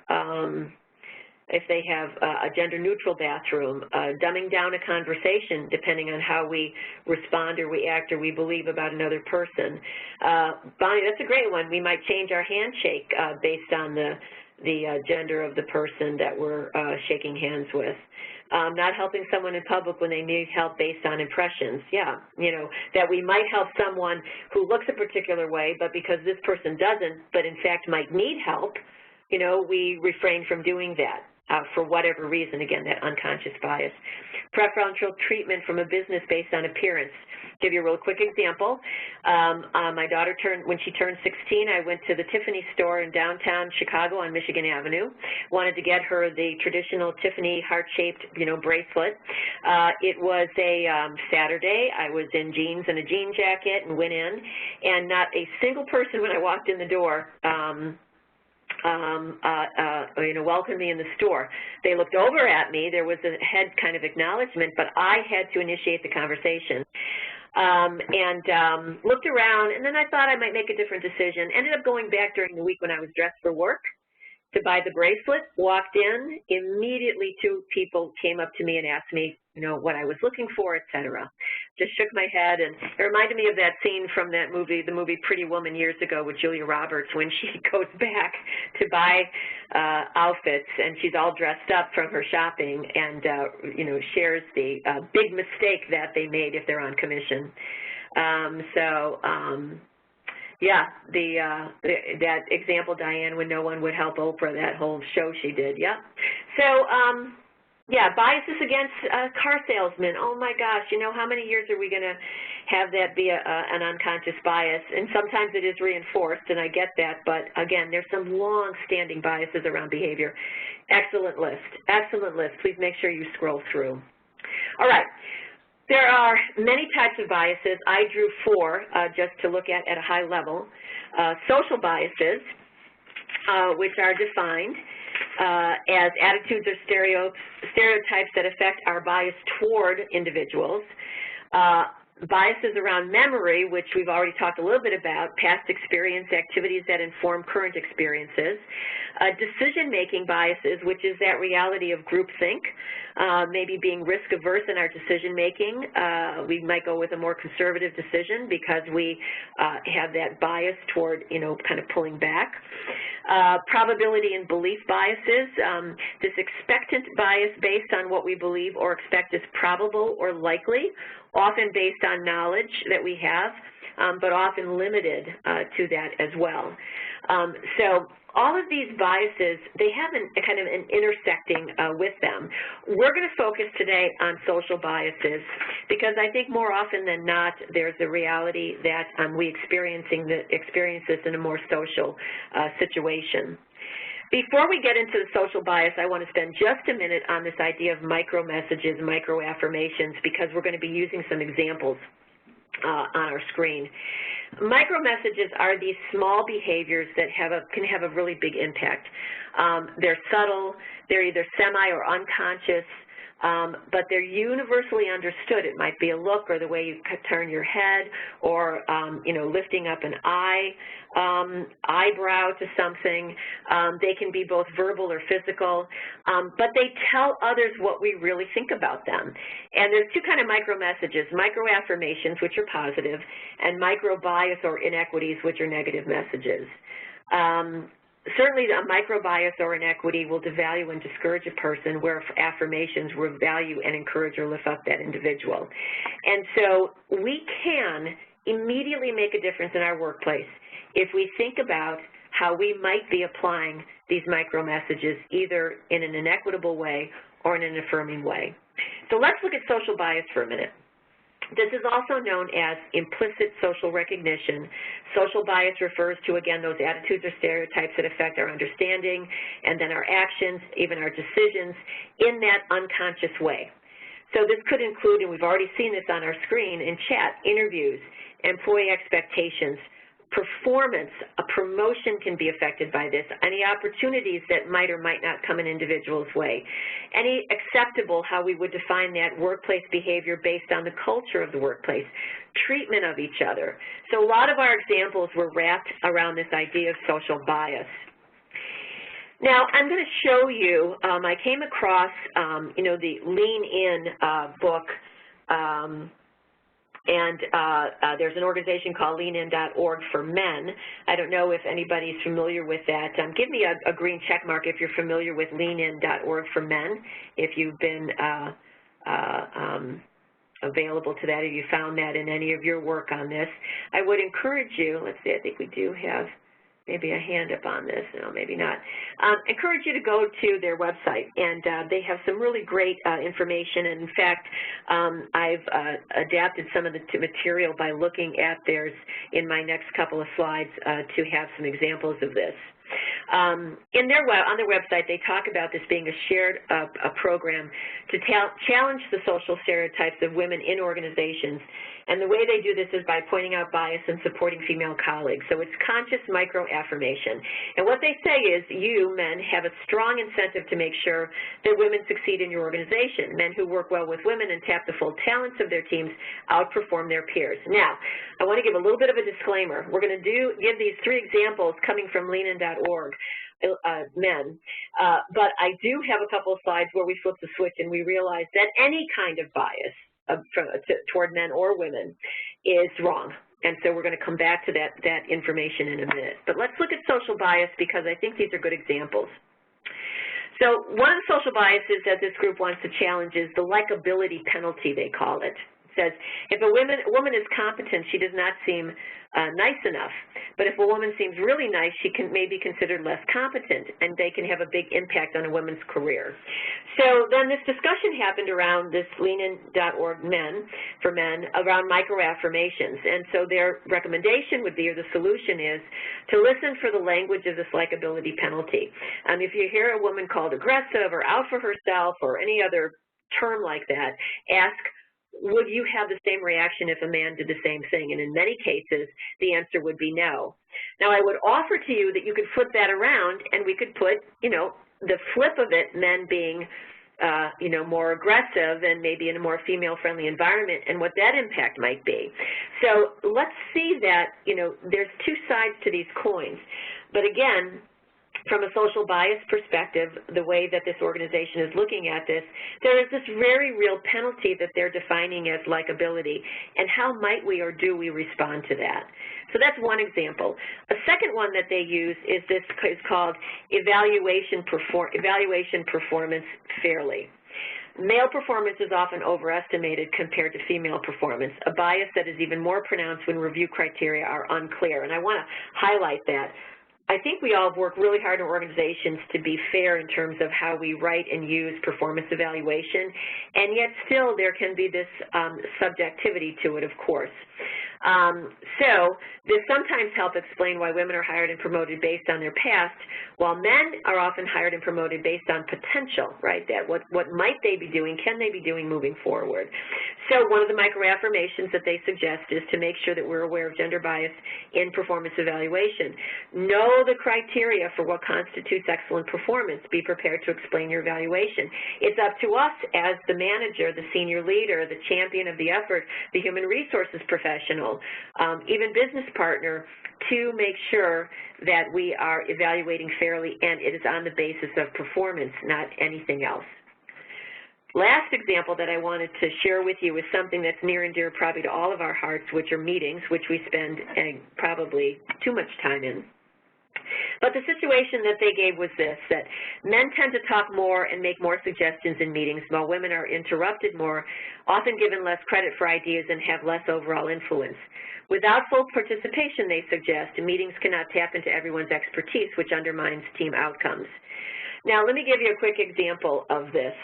If they have a gender-neutral bathroom, dumbing down a conversation depending on how we respond or we act or we believe about another person. Bonnie, that's a great one. We might change our handshake based on the gender of the person that we're shaking hands with. Not helping someone in public when they need help based on impressions. Yeah, that we might help someone who looks a particular way, but because this person doesn't, but in fact might need help, we refrain from doing that. For whatever reason, again, that unconscious bias. Preferential treatment from a business based on appearance. Give you a real quick example. My daughter when she turned 16, I went to the Tiffany store in downtown Chicago on Michigan Avenue. Wanted to get her the traditional Tiffany heart-shaped, bracelet. It was a Saturday. I was in jeans and a jean jacket and went in, and not a single person when I walked in the door welcomed me in the store. They looked over at me. There was a head kind of acknowledgement, but I had to initiate the conversation. Looked around, and then I thought I might make a different decision. Ended up going back during the week when I was dressed for work to buy the bracelet, walked in. Immediately, two people came up to me and asked me, what I was looking for, et cetera. Just shook my head, and it reminded me of that scene from that movie, the movie Pretty Woman years ago with Julia Roberts, when she goes back to buy outfits, and she's all dressed up from her shopping, and shares the big mistake that they made if they're on commission. Yeah, that example, Diane, when no one would help Oprah, that whole show she did, yeah. So, yeah, biases against car salesmen. Oh, my gosh, how many years are we going to have that be an unconscious bias? And sometimes it is reinforced, and I get that, but, again, there's some long-standing biases around behavior. Excellent list. Excellent list. Please make sure you scroll through. All right. There are many types of biases. I drew 4 just to look at a high level. Social biases, which are defined as attitudes or stereotypes that affect our bias toward individuals. Biases around memory, which we've already talked a little bit about, past experience, activities that inform current experiences. Decision-making biases, which is that reality of groupthink, maybe being risk-averse in our decision-making. We might go with a more conservative decision because we have that bias toward, kind of pulling back. Probability and belief biases, this expectant bias based on what we believe or expect is probable or likely, often based on knowledge that we have, but often limited to that as well. So all of these biases, they have kind of an intersecting with them. We're going to focus today on social biases because I think more often than not, there's a reality that we experience this in a more social situation. Before we get into the social bias, I want to spend just a minute on this idea of micro-messages, micro-affirmations, because we're going to be using some examples on our screen. Micro-messages are these small behaviors that can have a really big impact. They're subtle, they're either semi or unconscious, but they're universally understood. It might be a look or the way you turn your head or, you know, lifting up an eyebrow to something. They can be both verbal or physical, but they tell others what we really think about them. And there's two kind of micro-messages, micro-affirmations, which are positive, and micro-bias or inequities, which are negative messages. Certainly a micro-bias or inequity will devalue and discourage a person, where affirmations will value and encourage or lift up that individual. And so we can immediately make a difference in our workplace if we think about how we might be applying these micro-messages either in an inequitable way or in an affirming way. So let's look at social bias for a minute. This is also known as implicit social recognition. Social bias refers to, again, those attitudes or stereotypes that affect our understanding and then our actions, even our decisions, in that unconscious way. So this could include, and we've already seen this on our screen in chat, interviews, employee expectations, performance. A promotion can be affected by this. Any opportunities that might or might not come an individual's way. Any acceptable, how we would define that, workplace behavior based on the culture of the workplace. Treatment of each other. So a lot of our examples were wrapped around this idea of social bias. Now, I'm going to show you, I came across, you know, the Lean In book, and there's an organization called leanin.org for men. I don't know if anybody's familiar with that. Give me a green check mark if you're familiar with leanin.org for men, if you've been available to that, if you found that in any of your work on this. I would encourage you, let's see, I think we do have maybe a hand up on this, no, maybe not. Encourage you to go to their website, and they have some really great information, and in fact, I've adapted some of the material by looking at theirs in my next couple of slides to have some examples of this. On their website, they talk about this being a shared program to challenge the social stereotypes of women in organizations. And the way they do this is by pointing out bias and supporting female colleagues. So it's conscious micro-affirmation. And what they say is you, men, have a strong incentive to make sure that women succeed in your organization. Men who work well with women and tap the full talents of their teams outperform their peers. Now, I want to give a little bit of a disclaimer. We're going to give these three examples coming from leanin.org. Men, but I do have a couple of slides where we flip the switch and we realize that any kind of bias toward men or women is wrong. And so we're going to come back to that information in a minute. But let's look at social bias because I think these are good examples. So one of the social biases that this group wants to challenge is the likability penalty, they call it. Says if a woman is competent, she does not seem nice enough. But if a woman seems really nice, she may be considered less competent, and they can have a big impact on a woman's career. So then this discussion happened around this leanin.org for men around micro-affirmations. And so their recommendation would be, or the solution is, to listen for the language of this likability penalty. If you hear a woman called aggressive or out for herself or any other term like that, ask, would you have the same reaction if a man did the same thing? And in many cases, the answer would be no. Now, I would offer to you that you could flip that around and we could put, you know, the flip of it, men being, you know, more aggressive and maybe in a more female-friendly environment and what that impact might be. So let's see that, you know, there's two sides to these coins. But again, from a social bias perspective, the way that this organization is looking at this, there is this very real penalty that they're defining as likability, and how might we or do we respond to that? So that's one example. A second one that they use is called evaluation performance fairly. Male performance is often overestimated compared to female performance, a bias that is even more pronounced when review criteria are unclear. And I want to highlight that. I think we all work really hard in organizations to be fair in terms of how we write and use performance evaluation, and yet still there can be this subjectivity to it, of course. So this sometimes helps explain why women are hired and promoted based on their past, while men are often hired and promoted based on potential, right? That what might they be doing, can they be doing moving forward? So one of the micro-affirmations that they suggest is to make sure that we're aware of gender bias in performance evaluation. Know the criteria for what constitutes excellent performance. Be prepared to explain your evaluation. It's up to us as the manager, the senior leader, the champion of the effort, the human resources professional, even business partner, to make sure that we are evaluating fairly, and it is on the basis of performance, not anything else. Last example that I wanted to share with you is something that's near and dear probably to all of our hearts, which are meetings, which we spend probably too much time in. But the situation that they gave was this, that men tend to talk more and make more suggestions in meetings, while women are interrupted more, often given less credit for ideas and have less overall influence. Without full participation, they suggest, meetings cannot tap into everyone's expertise, which undermines team outcomes. Now, let me give you a quick example of this.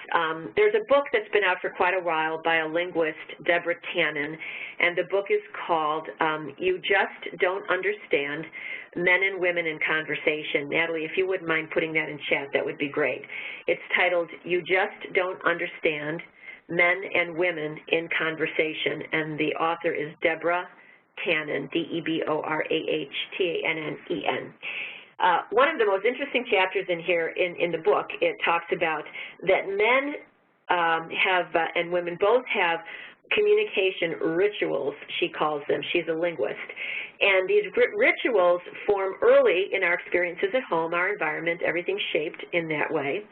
There's a book that's been out for quite a while by a linguist, Deborah Tannen, and the book is called You Just Don't Understand, Men and Women in Conversation. Natalie, if you wouldn't mind putting that in chat, that would be great. It's titled You Just Don't Understand, Men and Women in Conversation, and the author is Deborah Tannen, D-E-B-O-R-A-H-T-A-N-N-E-N. One of the most interesting chapters in here in the book, it talks about that men and women both have communication rituals, she calls them. She's a linguist. And these rituals form early in our experiences at home, our environment, everything's shaped in that way,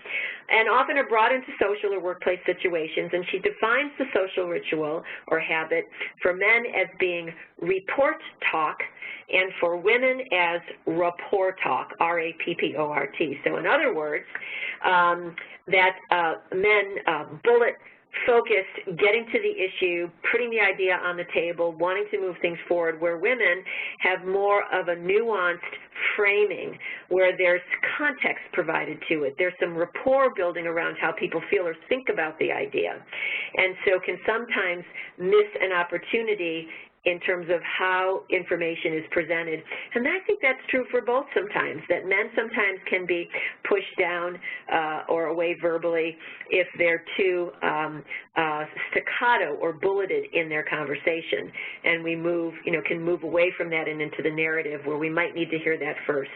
and often are brought into social or workplace situations. And she defines the social ritual or habit for men as being report talk, and for women as rapport talk, R-A-P-P-O-R-T. So in other words, that men bullet focused, getting to the issue, putting the idea on the table, wanting to move things forward, where women have more of a nuanced framing, where there's context provided to it. There's some rapport building around how people feel or think about the idea, and so can sometimes miss an opportunity in terms of how information is presented. And I think that's true for both sometimes, that men sometimes can be pushed down or away verbally if they're too staccato or bulleted in their conversation. And we can move away from that and into the narrative where we might need to hear that first.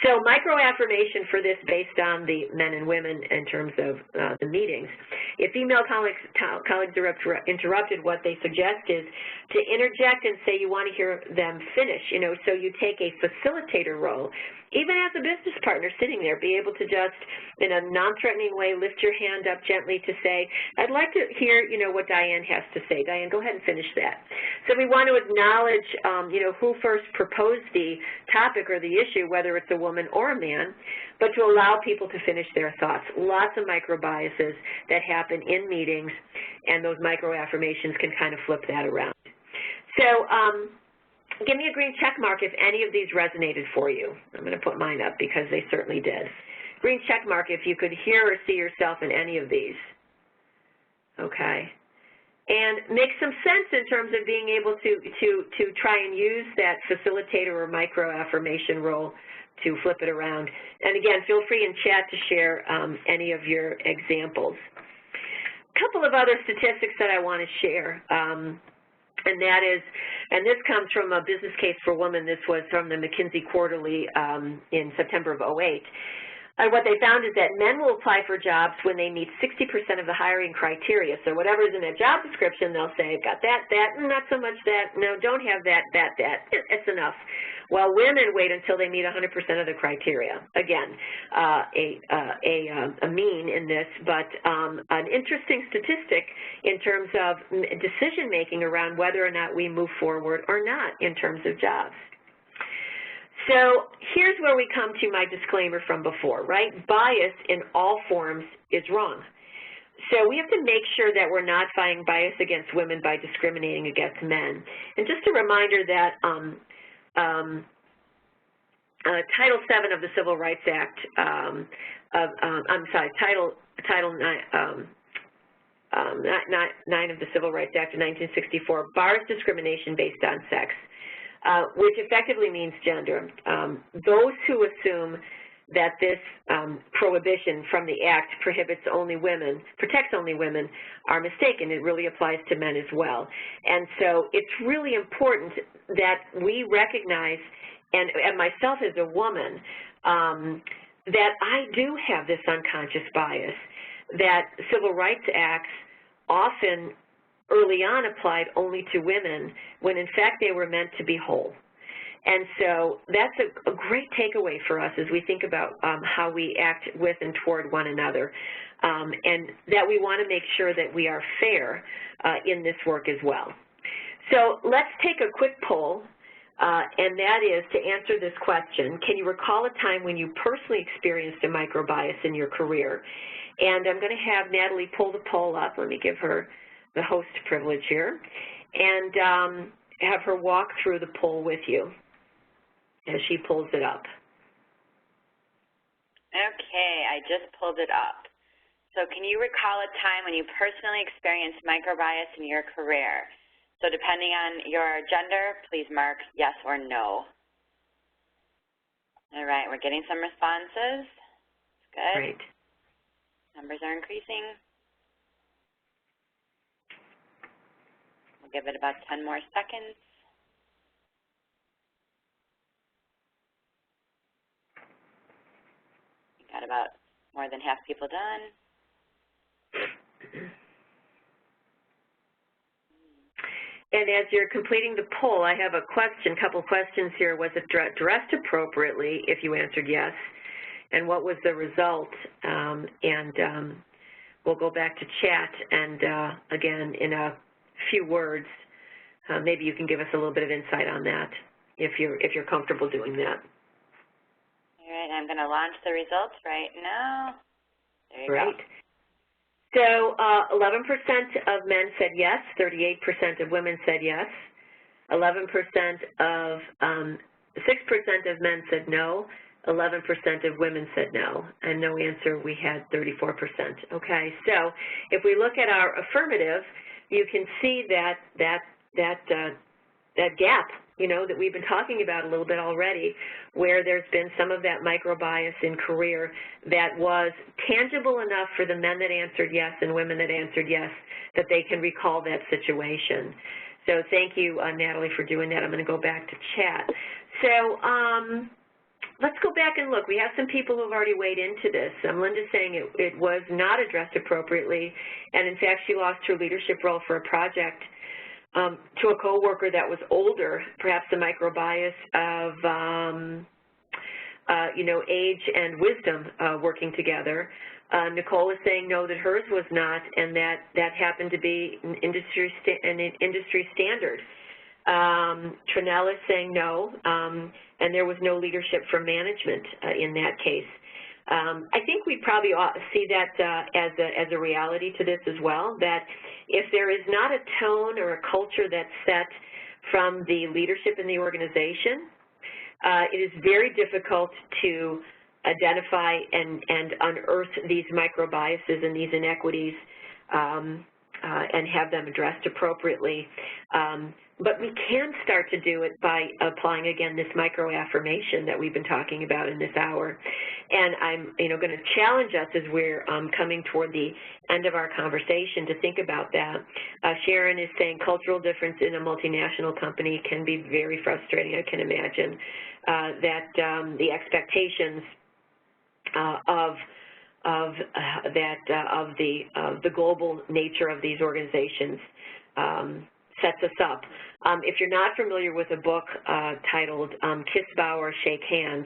So micro-affirmation for this based on the men and women in terms of the meetings. If female colleagues are interrupted, what they suggest is to interject and say you want to hear them finish, so you take a facilitator role. Even as a business partner sitting there, be able to just, in a non-threatening way, lift your hand up gently to say, I'd like to hear, what Diane has to say. Diane, go ahead and finish that. So we want to acknowledge, who first proposed the topic or the issue, whether it's a woman or a man, but to allow people to finish their thoughts. Lots of micro-biases that happen in meetings, and those micro-affirmations can kind of flip that around. So, give me a green check mark if any of these resonated for you. I'm going to put mine up because they certainly did. Green check mark if you could hear or see yourself in any of these. Okay. And make some sense in terms of being able to try and use that facilitator or micro-affirmation role to flip it around. And again, feel free in chat to share any of your examples. A couple of other statistics that I want to share. And that is, and this comes from a business case for women. This was from the McKinsey Quarterly in September of '08. What they found is that men will apply for jobs when they meet 60% of the hiring criteria. So whatever is in their job description, they'll say, got that, not so much that, no, don't have that, it's enough. While women wait until they meet 100% of the criteria. Again, a mean in this, but an interesting statistic in terms of decision-making around whether or not we move forward or not in terms of jobs. So here's where we come to my disclaimer from before, right? Bias in all forms is wrong. So we have to make sure that we're not fighting bias against women by discriminating against men. And just a reminder that Title VII of the Civil Rights Act, Title 9 of the Civil Rights Act of 1964 bars discrimination based on sex, which effectively means gender. Those who assume that this prohibition from the Act protects only women are mistaken. It really applies to men as well. And so it's really important that we recognize, and myself as a woman, that I do have this unconscious bias, that Civil Rights Acts often early on applied only to women when in fact they were meant to be whole. And so that's a great takeaway for us as we think about how we act with and toward one another, and that we want to make sure that we are fair in this work as well. So let's take a quick poll, and that is to answer this question: can you recall a time when you personally experienced a microbias in your career? And I'm going to have Natalie pull the poll up. Let me give her the host privilege here, and have her walk through the poll with you as she pulls it up. Okay, I just pulled it up. So can you recall a time when you personally experienced microbias in your career? So depending on your gender, please mark yes or no. All right, we're getting some responses. Good. Great. Numbers are increasing. We'll give it about 10 more seconds. Got about more than half people done. And as you're completing the poll, I have a couple questions here. Was it dressed appropriately if you answered yes? And what was the result? We'll go back to chat, and again, in a few words, maybe you can give us a little bit of insight on that if you're comfortable doing that. All right, I'm going to launch the results right now. There you Great. go. So 11% of men said yes, 38% of women said yes, 11% of 6% of men said no, 11% of women said no, and no answer, we had 34%. Okay, so if we look at our affirmative, you can see that gap, you know, that we've been talking about a little bit already, where there's been some of that microbias in career that was tangible enough for the men that answered yes and women that answered yes that they can recall that situation. So thank you, Natalie, for doing that. I'm going to go back to chat. So let's go back and look. We have some people who have already weighed into this. Linda's saying it was not addressed appropriately, and in fact she lost her leadership role for a project to a coworker that was older, perhaps the microbias of, you know, age and wisdom working together. Nicole is saying no, that hers was not, and that happened to be an industry standard. Trinell is saying no, and there was no leadership from management in that case. I think we probably ought to see that as a reality to this as well, that if there is not a tone or a culture that's set from the leadership in the organization, it is very difficult to identify and unearth these micro-biases and these inequities and have them addressed appropriately. But we can start to do it by applying, again, this micro-affirmation that we've been talking about in this hour. And I'm, you know, going to challenge us as we're coming toward the end of our conversation to think about that. Sharon is saying cultural difference in a multinational company can be very frustrating. I can imagine that the expectations of the global nature of these organizations sets us up. If you're not familiar with a book titled Kiss, Bow, or Shake Hands,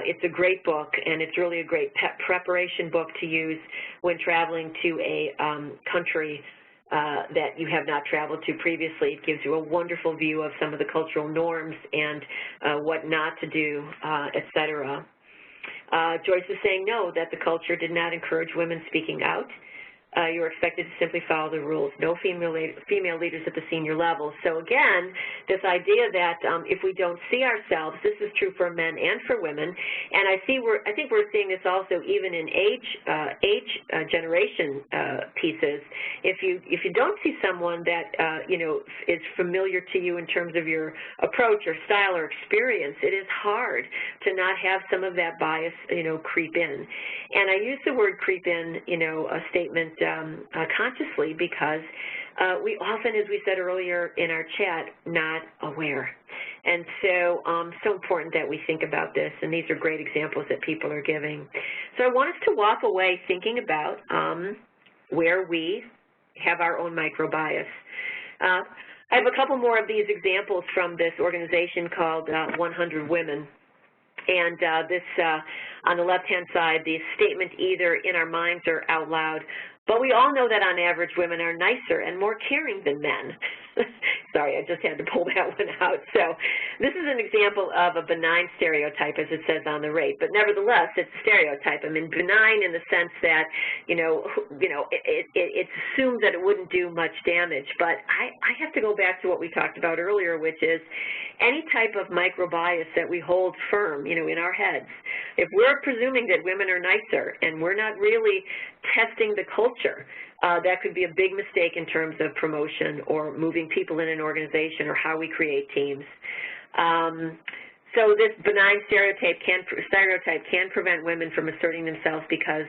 it's a great book, and it's really a great preparation book to use when traveling to a country that you have not traveled to previously. It gives you a wonderful view of some of the cultural norms and what not to do, et cetera. Joyce is saying no, that the culture did not encourage women speaking out. you're expected to simply follow the rules. No female leaders at the senior level. So again, this idea that if we don't see ourselves, this is true for men and for women, and I think we're seeing this also even in age generation pieces. If you don't see someone that is familiar to you in terms of your approach or style or experience, it is hard to not have some of that bias creep in. And I use the word creep in a statement consciously because we often, as we said earlier in our chat, not aware. And so so important that we think about this, and these are great examples that people are giving. So I want us to walk away thinking about where we have our own micro-bias. I have a couple more of these examples from this organization called 100 Women. And this, on the left-hand side, the statement either in our minds or out loud. But we all know that on average, women are nicer and more caring than men. Sorry, I just had to pull that one out. So this is an example of a benign stereotype, as it says on the rate. But nevertheless, it's a stereotype. I mean, benign in the sense that, it's assumed that it wouldn't do much damage. But I have to go back to what we talked about earlier, which is any type of micro-bias that we hold firm, in our heads. If we're presuming that women are nicer and we're not really testing the culture, that could be a big mistake in terms of promotion or moving people in an organization or how we create teams. So this benign stereotype can prevent women from asserting themselves because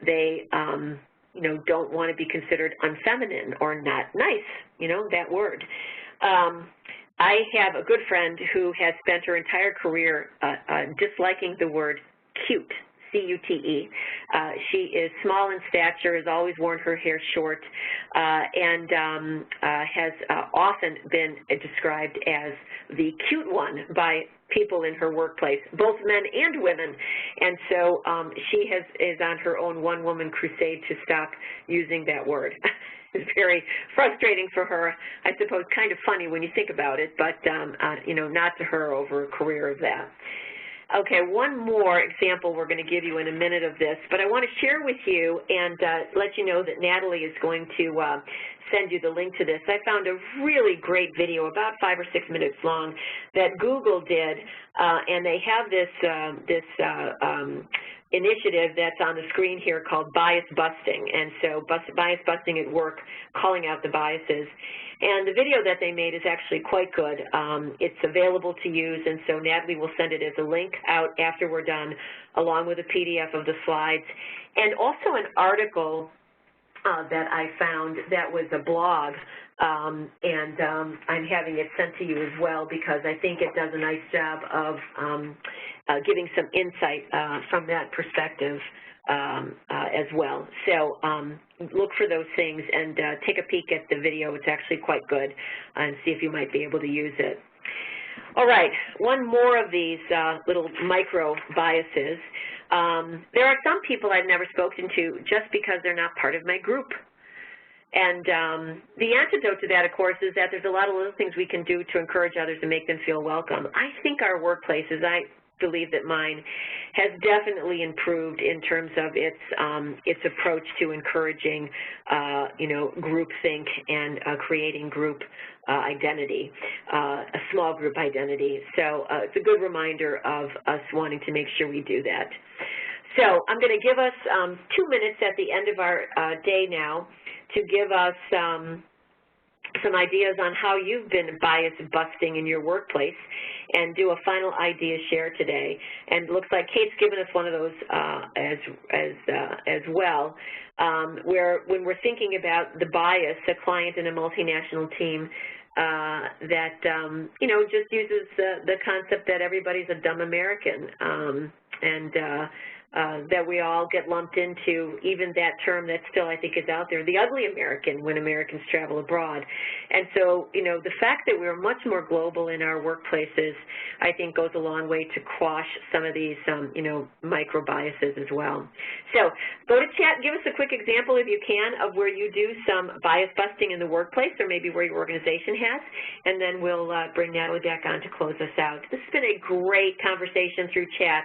they don't want to be considered unfeminine or not nice, that word. I have a good friend who has spent her entire career disliking the word cute, C-U-T-E. She is small in stature, has always worn her hair short, and has often been described as the cute one by people in her workplace, both men and women. And so she is on her own one-woman crusade to stop using that word. It's very frustrating for her, I suppose, kind of funny when you think about it, but, not to her over a career of that. Okay, one more example we're going to give you in a minute of this, but I want to share with you and let you know that Natalie is going to send you the link to this. I found a really great video, about 5 or 6 minutes long, that Google did, and they have this initiative that's on the screen here called bias busting, and so bias busting at work, calling out the biases. And the video that they made is actually quite good. It's available to use, and so Natalie will send it as a link out after we're done, along with a PDF of the slides, and also an article that I found that was a blog, and I'm having it sent to you as well because I think it does a nice job of giving some insight from that perspective as well. So look for those things and take a peek at the video. It's actually quite good, and see if you might be able to use it. All right, one more of these little micro biases. There are some people I've never spoken to just because they're not part of my group. And the antidote to that, of course, is that there's a lot of little things we can do to encourage others and make them feel welcome. I think our workplaces, I believe that mine has definitely improved in terms of its approach to encouraging, groupthink and creating group identity, a small group identity. So it's a good reminder of us wanting to make sure we do that. So I'm going to give us 2 minutes at the end of our day now to give us some ideas on how you've been bias busting in your workplace and do a final idea share today. And it looks like Kate's given us one of those as well, where when we're thinking about the bias, a client in a multinational team that, just uses the concept that everybody's a dumb American, and that we all get lumped into even that term that still I think is out there, the ugly American, when Americans travel abroad. And so, the fact that we're much more global in our workplaces, I think goes a long way to quash some of these, micro biases as well. So go to chat, give us a quick example if you can of where you do some bias busting in the workplace or maybe where your organization has, and then we'll bring Natalie back on to close us out. This has been a great conversation through chat.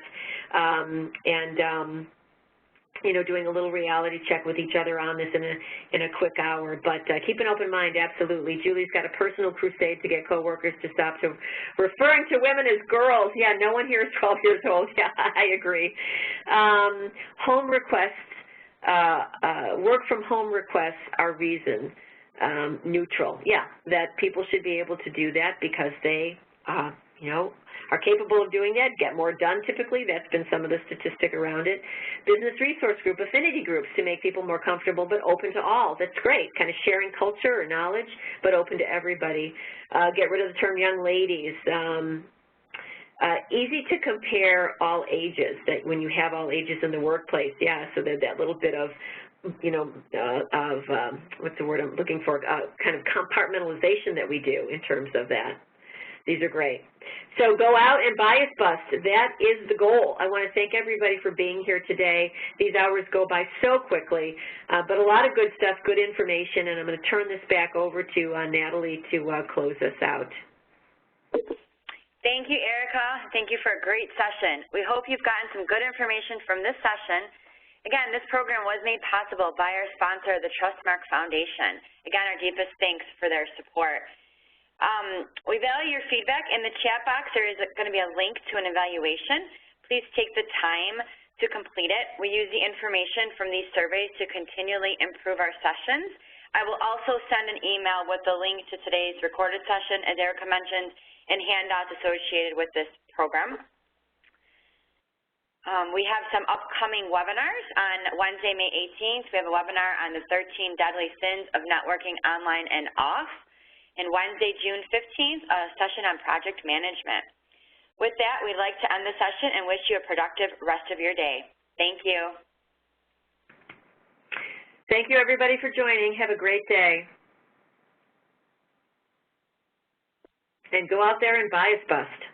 doing a little reality check with each other on this in a quick hour. But keep an open mind, absolutely. Julie's got a personal crusade to get coworkers to stop referring to women as girls. Yeah, no one here is 12 years old. Yeah, I agree. Home requests, work from home requests are reason neutral. Yeah, that people should be able to do that because they, are capable of doing that, get more done typically. That's been some of the statistic around it. Business resource group, affinity groups to make people more comfortable but open to all. That's great, kind of sharing culture or knowledge but open to everybody. Get rid of the term young ladies. Easy to compare all ages, that when you have all ages in the workplace, yeah, so that little bit of, what's the word I'm looking for, kind of compartmentalization that we do in terms of that. These are great. So go out and bias bust. That is the goal. I want to thank everybody for being here today. These hours go by so quickly, but a lot of good stuff, good information, and I'm going to turn this back over to Natalie to close us out. Thank you, Erika. Thank you for a great session. We hope you've gotten some good information from this session. Again, this program was made possible by our sponsor, the Trustmark Foundation. Again, our deepest thanks for their support. We value your feedback. In the chat box, there is going to be a link to an evaluation. Please take the time to complete it. We use the information from these surveys to continually improve our sessions. I will also send an email with the link to today's recorded session, as Erika mentioned, and handouts associated with this program. We have some upcoming webinars. On Wednesday, May 18th, we have a webinar on the 13 deadly sins of networking online and off. And Wednesday, June 15th, a session on project management. With that, we'd like to end the session and wish you a productive rest of your day. Thank you. Thank you, everybody, for joining. Have a great day. And go out there and bias bust.